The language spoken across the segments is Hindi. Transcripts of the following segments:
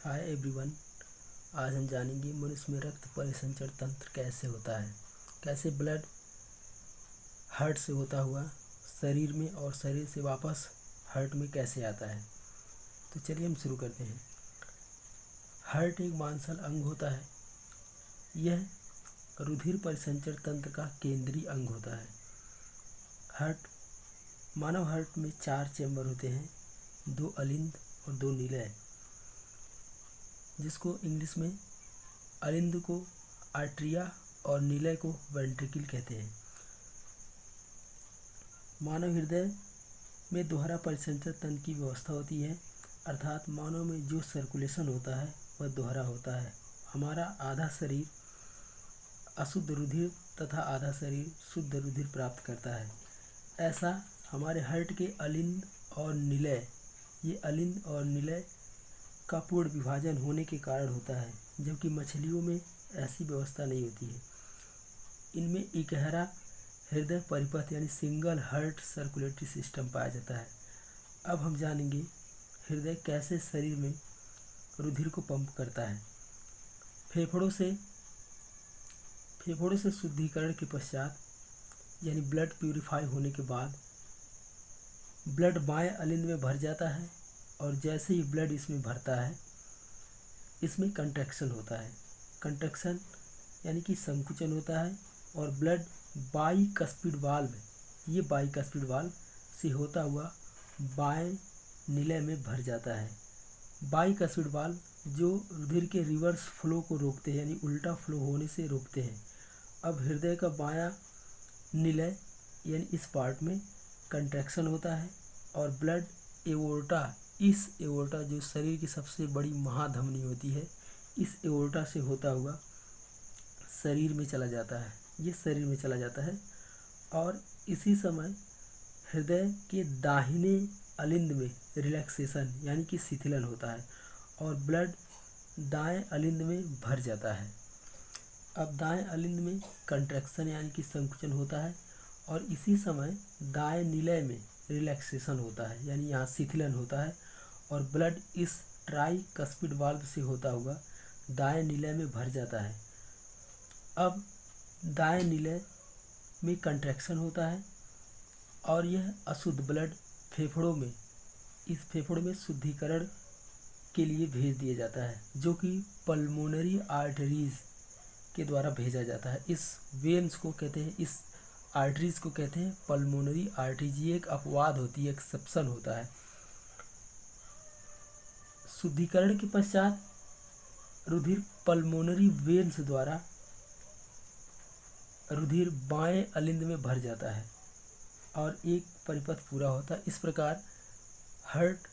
Hi everyone. आज हम जानेंगे मनुष्य में रक्त परिसंचरण तंत्र कैसे होता है, कैसे ब्लड हार्ट से होता हुआ शरीर में और शरीर से वापस हार्ट में कैसे आता है। तो चलिए हम शुरू करते हैं। हार्ट एक मांसल अंग होता है। यह रुधिर परिसंचरण तंत्र का केंद्रीय अंग होता है। मानव हार्ट में 4 चैम्बर होते हैं, 2 अलिंद और 2 निलय, जिसको इंग्लिश में अलिंद को आर्ट्रिया और निलय को वेंट्रिकल कहते हैं। मानव हृदय में दोहरा परिसंचरण तंत्र की व्यवस्था होती है, अर्थात मानव में जो सर्कुलेशन होता है वह दोहरा होता है। हमारा आधा शरीर अशुद्ध रुधिर तथा आधा शरीर शुद्ध रुधिर प्राप्त करता है। ऐसा हमारे हार्ट के अलिंद और निलय का पूर्ण विभाजन होने के कारण होता है, जबकि मछलियों में ऐसी व्यवस्था नहीं होती है। इनमें इकहरा हृदय परिपथ यानी सिंगल हार्ट सर्कुलेटरी सिस्टम पाया जाता है। अब हम जानेंगे हृदय कैसे शरीर में रुधिर को पंप करता है। फेफड़ों से शुद्धिकरण के पश्चात यानी ब्लड प्यूरिफाई होने के बाद ब्लड बाएं अलिंद में भर जाता है, और जैसे ही ब्लड इसमें भरता है इसमें कंट्रैक्शन होता है। कंट्रैक्शन यानी कि संकुचन होता है, और ब्लड बाइकस्पिड वाल्व से होता हुआ बाएं निलय में भर जाता है। बाइकस्पिड वाल्व जो रुधिर के रिवर्स फ्लो को रोकते हैं यानी उल्टा फ्लो होने से रोकते हैं। अब हृदय का बायां निलय यानी इस पार्ट में कंट्रैक्शन होता है, और ब्लड एओर्टा जो शरीर की सबसे बड़ी महाधमनी होती है, इस एओर्टा से होता हुआ शरीर में चला जाता है। और इसी समय हृदय के दाहिने अलिंद में रिलैक्सेशन यानी कि शिथिलन होता है, और ब्लड दाएं अलिंद में भर जाता है। अब दाएं अलिंद में कंट्रैक्शन यानी कि संकुचन होता है, और इसी समय दाएं निलय में रिलैक्सेशन होता है यानी यहाँ शिथिलन होता है, और ब्लड इस ट्राइकस्पिड वाल्व से होता हुआ दाएं निलय में भर जाता है। अब दाएं निलय में कंट्रैक्शन होता है, और यह अशुद्ध ब्लड फेफड़ों में शुद्धिकरण के लिए भेज दिया जाता है, जो कि पल्मोनरी आर्टरीज के द्वारा भेजा जाता है। इस आर्टरीज को कहते हैं पल्मोनरी आर्टरीज। ये एक अपवाद होती है, एक्सेप्शन होता है। शुद्धिकरण के पश्चात रुधिर पल्मोनरी वेन्स द्वारा रुधिर बाएं अलिंद में भर जाता है, और एक परिपथ पूरा होता है। इस प्रकार हार्ट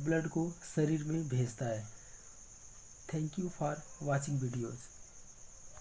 ब्लड को शरीर में भेजता है। Thank you for watching videos.